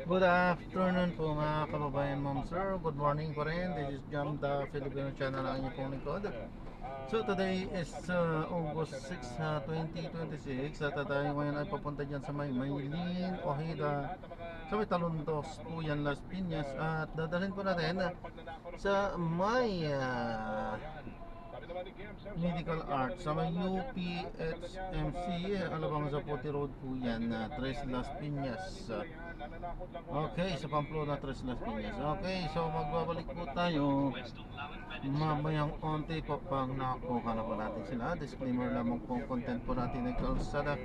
Good afternoon po mga kababayan, ma'am sir. Good morning po rin. This is Jam the Filipino channel ang inyong pong lingkod. So today is August 6, 2026 at tayo ngayon ay papunta dyan sa Maylin, Ojeda, sa may Taluntos po yan, Las Piñas, at dadalhin po natin sa may Medical Arts sa may UPHMC Alabang Zapote Road po yan, Tres Las Piñas. Okay, sa Pamplona, Tres Las Piñas. Okay, so magbabalik po tayo mamayang onti po pang nakuha na po natin sila. Disclaimer lamang po, content po natin ay kalsada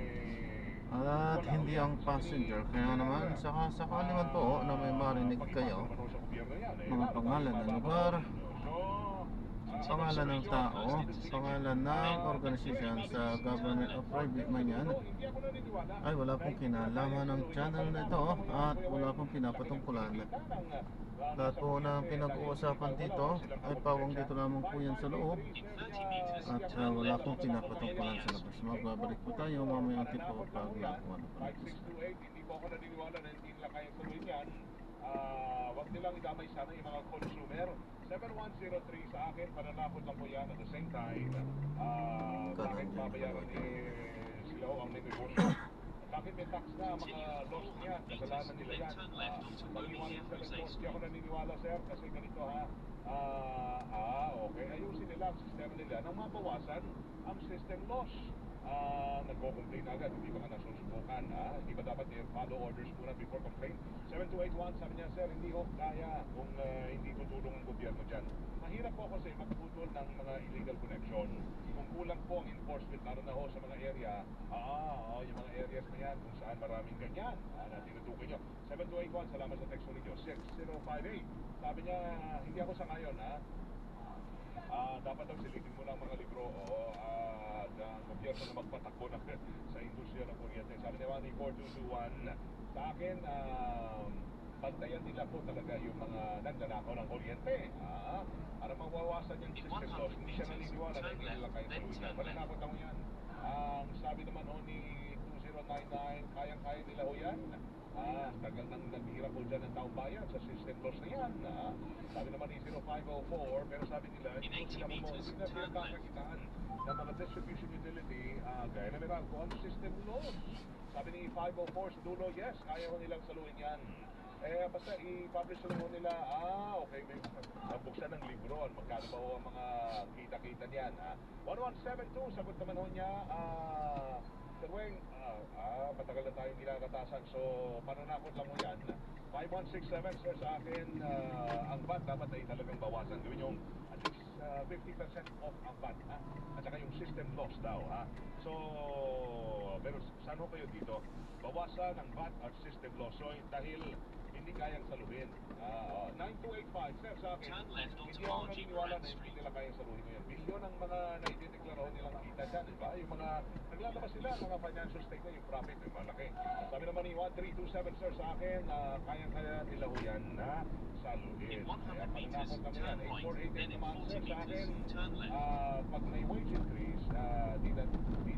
at hindi ang passenger. Kaya naman sakali man po na may marinig kayo mga pangalan ng lugar, pangalan ng tao, pangalan ng organisasyon sa government o private man yan, ay wala pong kinalaman ng channel na ito at wala pong pinapatungkulan. Lahat po na pinag-uusapan dito ay pawang dito lamang po yan sa loob at wala pong pinapatungkulan sa labas. Magbabalik po tayo mamayang tipo pag nakuha na po natin. Hindi po ako naniniwala na hindi nila kaya tuloy yan. Wag nilang idamay sana yung mga consumer. 7103 sa akin, pananakot lang po yan. At the same time, bakit babayaran sila o ang may negosyo? Bakit may tax na mga loss niya? Kasalanan nila yan. Pag-iwanan sa loss, di ako naniniwala sir kasi ganito ha. Okay, ayusin nila ang sistema nila nang mabawasan ang system loss. Nagko-complain agad, hindi ba ka nasusubukan, hindi ba dapat follow orders muna before complain? 7281, sabi niya, sir, hindi ko kaya kung hindi tutulong ang gobyerno dyan. Mahirap po kasi magputol ng mga illegal connection. Kung kulang po ang enforcement, lalo na ho sa mga area, yung mga areas na yan, kung saan maraming ganyan, na tinutukoy nyo. 7281, salamat sa text ninyo. 6058, sabi niya, hindi ako sa ngayon, dapat daw silipin mo ng mga libro ng gobyerno na magpatakbo na sa industriya ng kuryente. Sabi naman ni 4221, sa akin, bantayan nila po talaga yung mga nagnanakaw ng kuryente. Para mawawasan yung system loss, hindi siya naniniwala na hindi nila kayo saluhin. Malinakot ako yan. Ang sabi naman ni 2099, kayang-kaya nila ho yan. Tagal nang naghihirap po dyan ng taong bayan sa system loss na yan. Sabi naman ni 0504, pero sabi nila, hindi na pinagkakakitaan ng mga distribution utility, gaya na Meralco, ang system loss. Sabi ni 504 sa dulo, yes, kaya ko nilang saluhin yan. Basta i-publish na mo nila, okay, may buksan ng libro, magkano ba ho ang mga kita-kita niyan, 1172, sagot naman ho niya, Sir Weng, matagal na tayong ginagatasan, so pananakot lang mo yan. 5167, sir, sa akin, ang VAT dapat ay talagang bawasan. Gawin yung at least 50% off ang VAT, at saka yung system loss daw, So, pero saan ho kayo dito? Bawasan ang VAT at system loss. So, dahil hindi kayang saluhin. 9285, sir, sa akin, hindi ako naniniwala na hindi nila kayang saluhin ko yan. Bilyon ang mga naidedeklaraho nilang kita dyan, diba? Yung mga, naglalabas sila, mga financial statement, yung profit, yung malaki. Sabi naman ni 1327, sir, sa akin, kayang-kaya nila ho yan na saluhin. Kaya pananakot kami yan. 8488 naman, sir, sa akin, pag may wage increase, di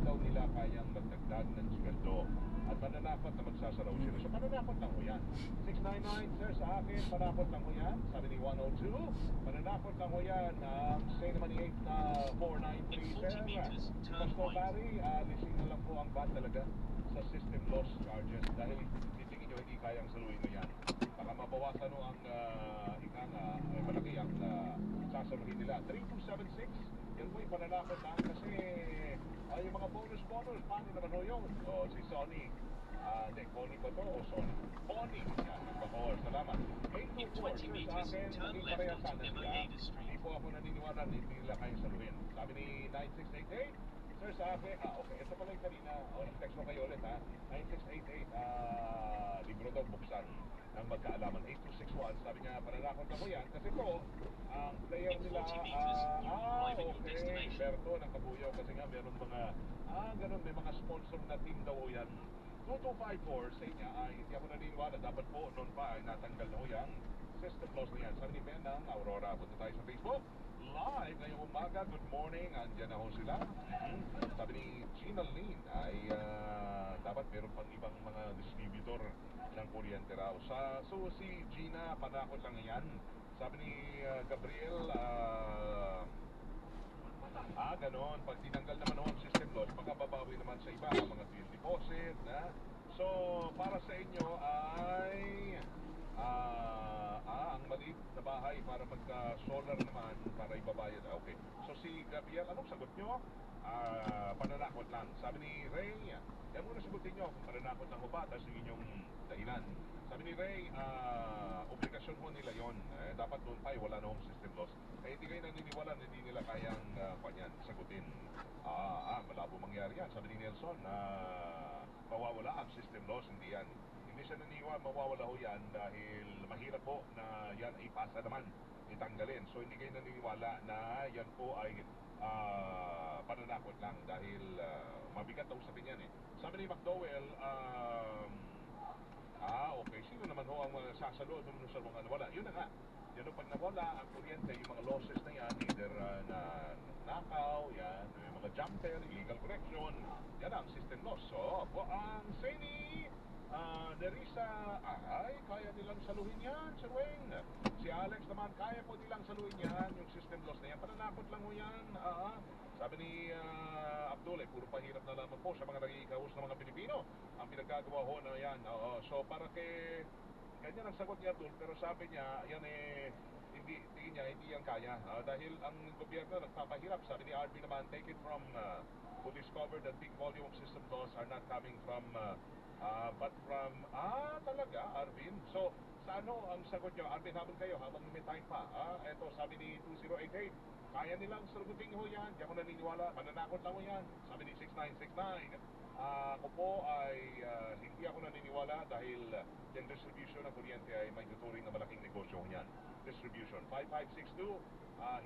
daw nila kayang magdagdag ng sweldo. At mananakot na magsasaraw sila. So mananakot lang ho yan. 699, sir, sa akin, mananakot lang ho yan. Sabi ni 102, mananakot lang ho yan. Say naman ni 8493, sir. Pastor Barry, lising na lang po ang VAT talaga sa system loss charges dahil titingin nyo hindi kayang saluhin mo yan. Baka mabawasan ho ang malaki ang sasaluhin nila. 3276, yan po yung pananakot lang kasi yung mga bonus, paano naman ho yun? Si Sonny, hindi, Connie ba to o Sonny? Connie, yan, nagpapawar, salamat. 824, sir, sa akin, hindi pareha sana sila. Hindi po ako naniniwala na hindi nila kayang saluhin. Sabi ni 9688, sir, sa akin, okay, ito pala yung kanina, nag-text mo kayo ulit, 9688, libro daw buksan ng magkaalaman. 8261, sabi niya, pananakot na ko yan, kasi po, ang player nila, okay, Berto, ng Kabuyaw, kasi nga meron mga, ganun, may mga sponsor na team daw yan. 2254 sa inyo, hindi ako naniniwala, dapat po, noon pa, ay natanggal na ko yan. System loss na yan. Sabi ni Ben ng Aurora, punta tayo sa Facebook. Live ngayong umaga, good morning, andyan na ho sila. Sabi ni Gina Lynn ay dapat meron pang ibang mga distributor ng kuryente raw. So si Gina, panakot lang yan. Sabi ni Gabriel, ganon. Pag tinanggal naman home system loss, makababawi naman sa iba, mga bill deposit, na. So, para sa inyo ay ang maliit na bahay para magka-solar naman para ibabayad. Okay. So si Gabriel, anong sagot nyo? Pananakot lang. Sabi ni Ray, yan muna sagutin nyo kung pananakot lang ho ba, tapos yung inyong dahilan. Sabi ni Ray, obligasyon ho nila yon. Dapat doon pa, wala na home system loss. Hindi kayo naniniwala na hindi nila kayang sagutin. Malabo mangyari yan. Sabi ni Nelson, mawawala ang system loss, hindi yan. Hindi siya naniniwala mawawala ho yan dahil mahirap po na yan ay ipasa naman, itanggalin. So hindi kayo naniniwala na yan po ay pananakot lang dahil mabigat daw sabihin yan eh. Sabi ni McDowell, okay, sino naman ho ang sasalo doon sa mga nawala? Yun na nga. Yan o, pag nawala ang kuryente, yung mga losses na yan, either na nakaw, yan, yung mga jumper, illegal connection, yan ang system loss. So, ang Seni, Nerissa, kaya nilang saluhin yan, Sir Wayne. Si Alex naman, kaya po nilang saluhin yan, yung system loss na yan. Pananakot lang mo yan. Sabi ni Abdul, puro pahirap na lamang po sa mga nagigikaus ng mga Pilipino. Ang pinagkagawa ho na yan. So, para kay ganyan ang sagot ni Abdul, pero sabi niya, yan hindi, tingin niya, hindi yan kaya. Dahil ang gobyerno nagpapahirap. Sabi ni RB naman, take it from who discovered that big volume of system loss are not coming from but from, talaga, Arvin. So, sa ano ang sagot nyo? Arvin, habang kayo, habang may time pa. Eto, sabi ni 2088, kaya nilang sagutin ho yan. Di ako naniniwala, pananakot lang ho yan. Sabi ni 6969, ako po ay hindi ako naniniwala dahil yung distribution ng kuryente ay may tuturing na malaking negosyo yan. Distribution, 5562,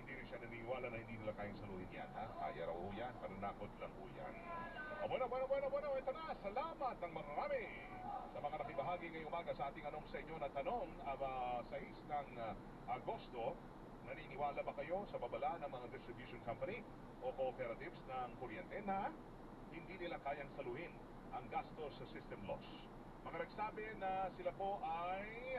hindi rin siya naniniwala na hindi nila kayang saluhin yan. Kaya raw ho yan, pananakot lang ho yan. Bueno, ito na. Salamat ng marami sa mga nakibahagi ngayong umaga sa ating anong sa inyo na tanong 6 ng Agosto. Naniniwala ba kayo sa babala ng mga distribution company o cooperatives ng kuryente na hindi nila kayang saluhin ang gastos sa system loss? Mga nagsabi na sila po ay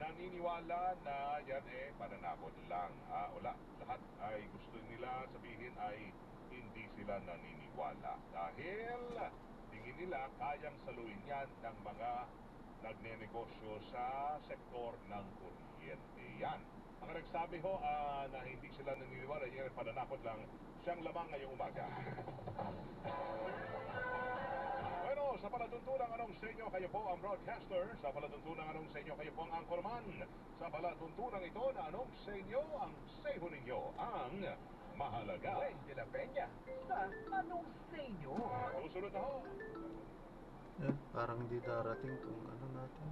naniniwala na yan pananakot lang. Wala. Lahat ay gusto nila sabihin ay hindi sila naniniwala dahil tingin nila kayang saluhin yan ng mga nagnenegosyo sa sektor ng kuryente. Yan. Ang nagsabi ho na hindi sila naniniwala, yan pananakot lang, siyang lamang ngayong umaga. Bueno, sa palatuntunang anong sa inyo, kayo po ang broadcaster. Sa palatuntunang anong sa inyo, kayo po ang anchorman. Sa palatuntunang ito na anong sa inyo, ang seho ninyo, ang mahalaga. Wayne de la Peña, sa anong sa inyo? Susunod na ho. Parang di darating kung ano natin.